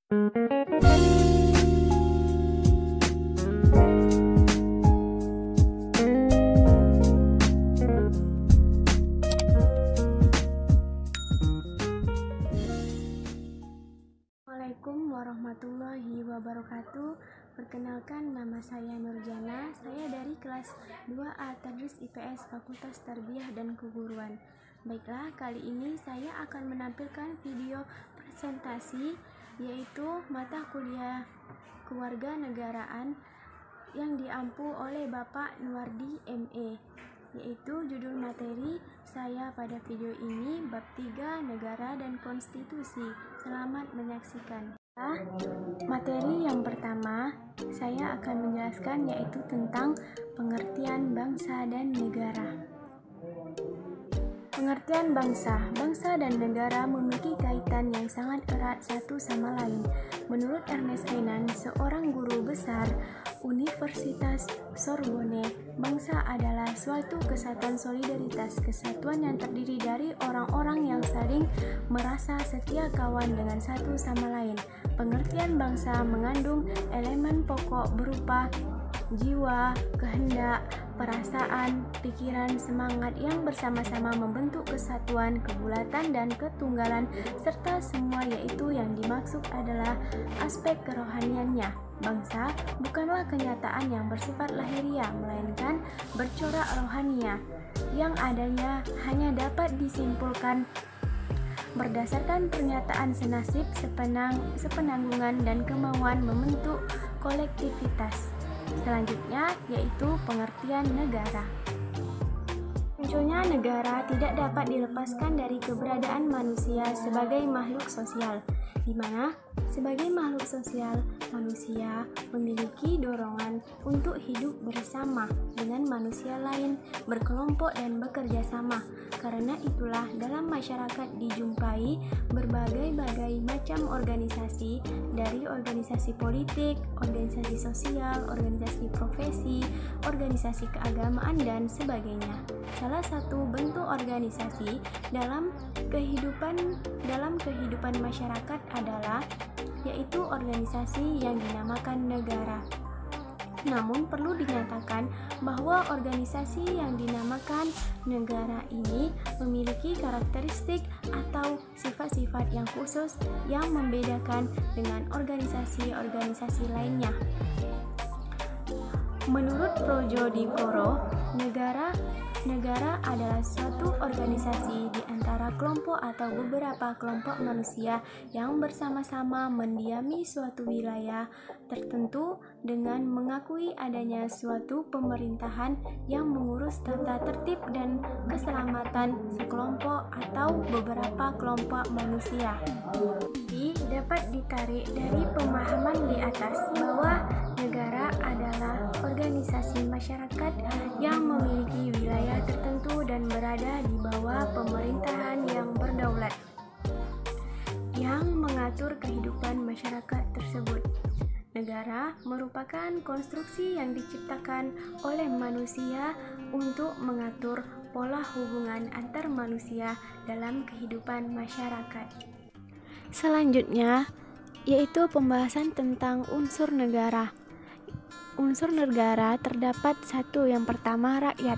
Assalamualaikum warahmatullahi wabarakatuh. Perkenalkan, nama saya Nurjana. Saya dari kelas 2A Tadris IPS Fakultas Tarbiyah dan Keguruan. Baiklah, kali ini saya akan menampilkan video presentasi yaitu mata kuliah Kewarganegaraan yang diampu oleh Bapak Nuwardi ME, yaitu judul materi saya pada video ini bab 3 Negara dan Konstitusi. Selamat menyaksikan. Materi yang pertama saya akan menjelaskan yaitu tentang pengertian bangsa dan negara. Pengertian bangsa dan negara memiliki kaitan yang sangat erat satu sama lain. Menurut Ernest Renan, seorang guru besar Universitas Sorbonne, bangsa adalah suatu kesatuan solidaritas, kesatuan yang terdiri dari orang-orang yang saling merasa setia kawan dengan satu sama lain. Pengertian bangsa mengandung elemen pokok berupa jiwa, kehendak, perasaan, pikiran, semangat yang bersama-sama membentuk kesatuan, kebulatan, dan ketunggalan, serta semua yaitu yang dimaksud adalah aspek kerohaniannya. Bangsa bukanlah kenyataan yang bersifat lahiriah, melainkan bercorak rohania, yang adanya hanya dapat disimpulkan berdasarkan pernyataan senasib, sepenanggungan, dan kemauan membentuk kolektivitas. Selanjutnya yaitu pengertian negara. Munculnya negara tidak dapat dilepaskan dari keberadaan manusia sebagai makhluk sosial, di mana sebagai makhluk sosial manusia memiliki dorongan untuk hidup bersama dengan manusia lain, berkelompok dan bekerja sama. Karena itulah dalam masyarakat dijumpai berbagai-bagai macam organisasi, dari organisasi politik, organisasi sosial, organisasi profesi, organisasi keagamaan, dan sebagainya. Salah satu bentuk organisasi dalam kehidupan masyarakat adalah yaitu organisasi yang dinamakan negara. Namun perlu dinyatakan bahwa organisasi yang dinamakan negara ini memiliki karakteristik atau sifat-sifat yang khusus yang membedakan dengan organisasi-organisasi lainnya. Menurut Projo Diporo, negara adalah suatu organisasi di antara kelompok atau beberapa kelompok manusia yang bersama-sama mendiami suatu wilayah tertentu dengan mengakui adanya suatu pemerintahan yang mengurus tata tertib dan keselamatan sekelompok atau beberapa kelompok manusia. Jadi dapat ditarik dari pemahaman di atas bahwa negara adalah organisasi masyarakat yang memiliki wilayah tertentu dan berada di bawah pemerintahan yang berdaulat yang mengatur kehidupan masyarakat tersebut. Negara merupakan konstruksi yang diciptakan oleh manusia untuk mengatur pola hubungan antar manusia dalam kehidupan masyarakat. Selanjutnya yaitu pembahasan tentang unsur negara. Unsur negara terdapat satu, yang pertama rakyat.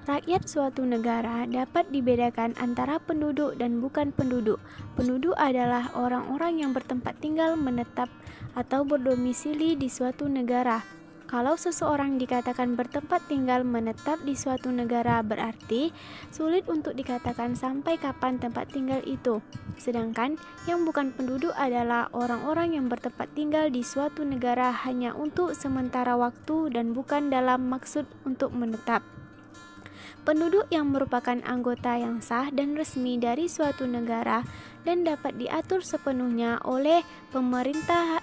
Rakyat suatu negara dapat dibedakan antara penduduk dan bukan penduduk. Penduduk adalah orang-orang yang bertempat tinggal, menetap, atau berdomisili di suatu negara. Kalau seseorang dikatakan bertempat tinggal menetap di suatu negara, berarti sulit untuk dikatakan sampai kapan tempat tinggal itu. Sedangkan yang bukan penduduk adalah orang-orang yang bertempat tinggal di suatu negara hanya untuk sementara waktu dan bukan dalam maksud untuk menetap. Penduduk yang merupakan anggota yang sah dan resmi dari suatu negara dan dapat diatur sepenuhnya oleh pemerintah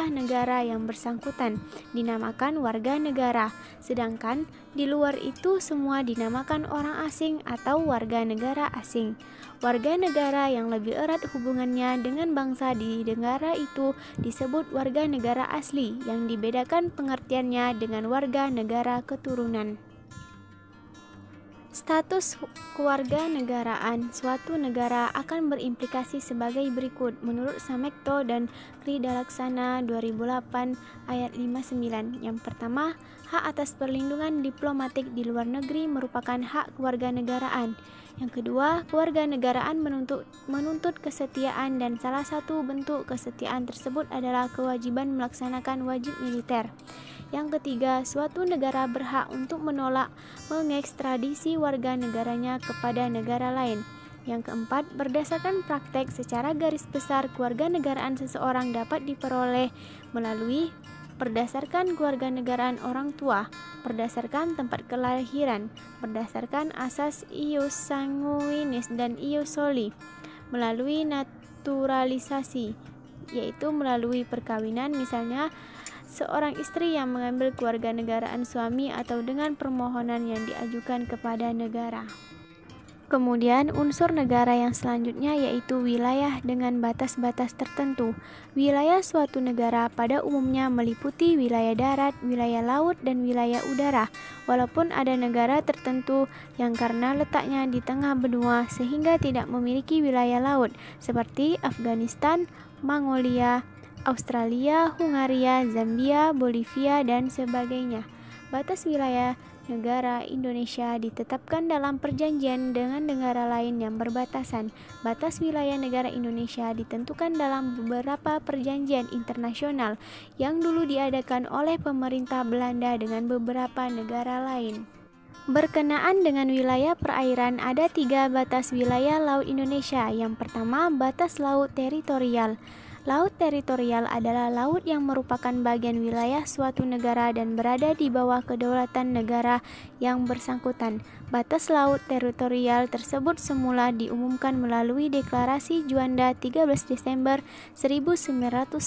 negara yang bersangkutan dinamakan warga negara. Sedangkan di luar itu semua dinamakan orang asing atau warga negara asing. Warga negara yang lebih erat hubungannya dengan bangsa di negara itu disebut warga negara asli, yang dibedakan pengertiannya dengan warga negara keturunan. Status kewarganegaraan suatu negara akan berimplikasi sebagai berikut menurut Samekto dan Kridalaksana 2008 ayat 59. Yang pertama, hak atas perlindungan diplomatik di luar negeri merupakan hak kewarganegaraan. Yang kedua, kewarganegaraan menuntut kesetiaan dan salah satu bentuk kesetiaan tersebut adalah kewajiban melaksanakan wajib militer. Yang ketiga, suatu negara berhak untuk menolak mengekstradisi warga negaranya kepada negara lain. Yang keempat, berdasarkan praktek secara garis besar kewarganegaraan seseorang dapat diperoleh melalui berdasarkan kewarganegaraan orang tua, berdasarkan tempat kelahiran, berdasarkan asas ius sanguinis dan ius soli, melalui naturalisasi, yaitu melalui perkawinan, misalnya seorang istri yang mengambil kewarganegaraan suami atau dengan permohonan yang diajukan kepada negara. Kemudian unsur negara yang selanjutnya yaitu wilayah dengan batas-batas tertentu. Wilayah suatu negara pada umumnya meliputi wilayah darat, wilayah laut, dan wilayah udara. Walaupun ada negara tertentu yang karena letaknya di tengah benua sehingga tidak memiliki wilayah laut seperti Afghanistan, Mongolia, Australia, Hungaria, Zambia, Bolivia, dan sebagainya. Batas wilayah negara Indonesia ditetapkan dalam perjanjian dengan negara lain yang berbatasan. Batas wilayah negara Indonesia ditentukan dalam beberapa perjanjian internasional yang dulu diadakan oleh pemerintah Belanda dengan beberapa negara lain. Berkenaan dengan wilayah perairan, ada 3 batas wilayah laut Indonesia. Yang pertama, batas laut teritorial. Laut teritorial adalah laut yang merupakan bagian wilayah suatu negara dan berada di bawah kedaulatan negara yang bersangkutan. Batas laut teritorial tersebut semula diumumkan melalui Deklarasi Juanda 13 Desember 1957.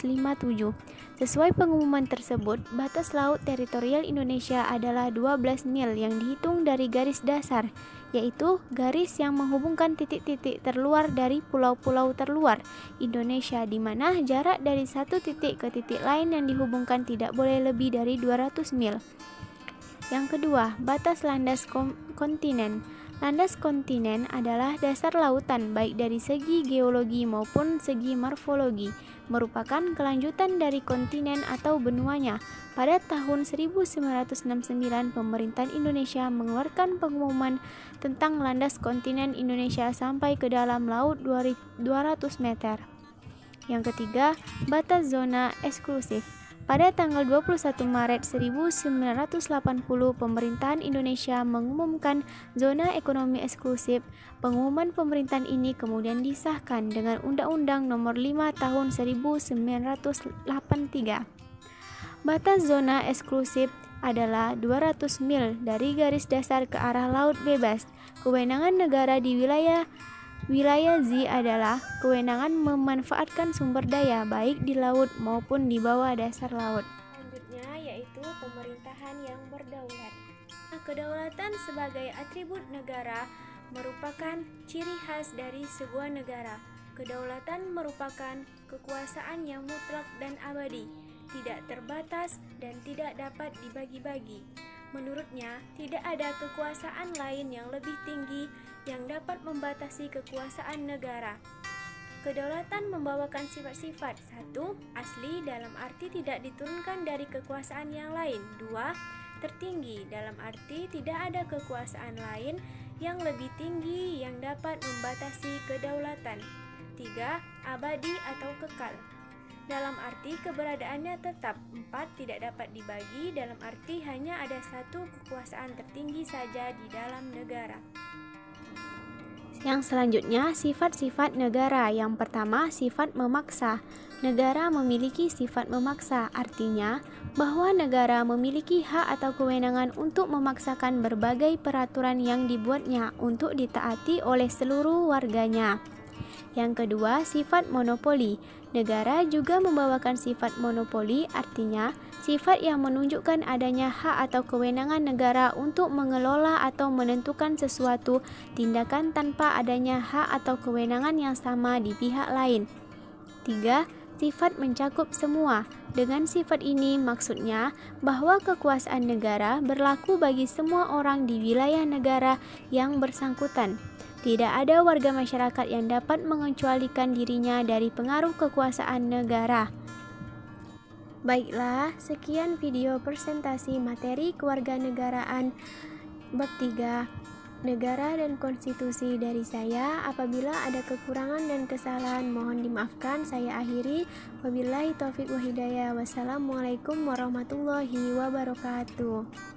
Sesuai pengumuman tersebut, batas laut teritorial Indonesia adalah 12 mil yang dihitung dari garis dasar, yaitu garis yang menghubungkan titik-titik terluar dari pulau-pulau terluar Indonesia, di mana jarak dari satu titik ke titik lain yang dihubungkan tidak boleh lebih dari 200 mil. Yang kedua, batas landas kontinen. Landas kontinen adalah dasar lautan baik dari segi geologi maupun segi morfologi, merupakan kelanjutan dari kontinen atau benuanya. Pada tahun 1969, pemerintahan Indonesia mengeluarkan pengumuman tentang landas kontinen Indonesia sampai ke dalam laut 200 meter. Yang ketiga, batas zona eksklusif. Pada tanggal 21 Maret 1980, pemerintahan Indonesia mengumumkan zona ekonomi eksklusif. Pengumuman pemerintahan ini kemudian disahkan dengan Undang-Undang Nomor 5 Tahun 1983. Batas zona eksklusif adalah 200 mil dari garis dasar ke arah laut bebas. Kewenangan negara di wilayah Z adalah kewenangan memanfaatkan sumber daya baik di laut maupun di bawah dasar laut. Selanjutnya yaitu pemerintahan yang berdaulat. Kedaulatan sebagai atribut negara merupakan ciri khas dari sebuah negara. Kedaulatan merupakan kekuasaan yang mutlak dan abadi, tidak terbatas dan tidak dapat dibagi-bagi. Menurutnya, tidak ada kekuasaan lain yang lebih tinggi yang dapat membatasi kekuasaan negara. Kedaulatan membawakan sifat-sifat: 1. Asli dalam arti tidak diturunkan dari kekuasaan yang lain. 2. Tertinggi dalam arti tidak ada kekuasaan lain yang lebih tinggi yang dapat membatasi kedaulatan. 3. Abadi atau kekal dalam arti keberadaannya tetap. 4. Tidak dapat dibagi dalam arti hanya ada satu kekuasaan tertinggi saja di dalam negara. Yang selanjutnya, sifat-sifat negara. Yang pertama, sifat memaksa. Negara memiliki sifat memaksa, artinya bahwa negara memiliki hak atau kewenangan untuk memaksakan berbagai peraturan yang dibuatnya untuk ditaati oleh seluruh warganya. Yang kedua, sifat monopoli. Negara juga membawakan sifat monopoli, artinya sifat yang menunjukkan adanya hak atau kewenangan negara untuk mengelola atau menentukan sesuatu tindakan tanpa adanya hak atau kewenangan yang sama di pihak lain. 3. sifat mencakup semua. Dengan sifat ini maksudnya bahwa kekuasaan negara berlaku bagi semua orang di wilayah negara yang bersangkutan. Tidak ada warga masyarakat yang dapat mengecualikan dirinya dari pengaruh kekuasaan negara. Baiklah, sekian video presentasi materi kewarganegaraan bab 3 Negara dan Konstitusi dari saya. Apabila ada kekurangan dan kesalahan mohon dimaafkan. Saya akhiri. Wabillahi taufiq wa hidayah. Wassalamualaikum warahmatullahi wabarakatuh.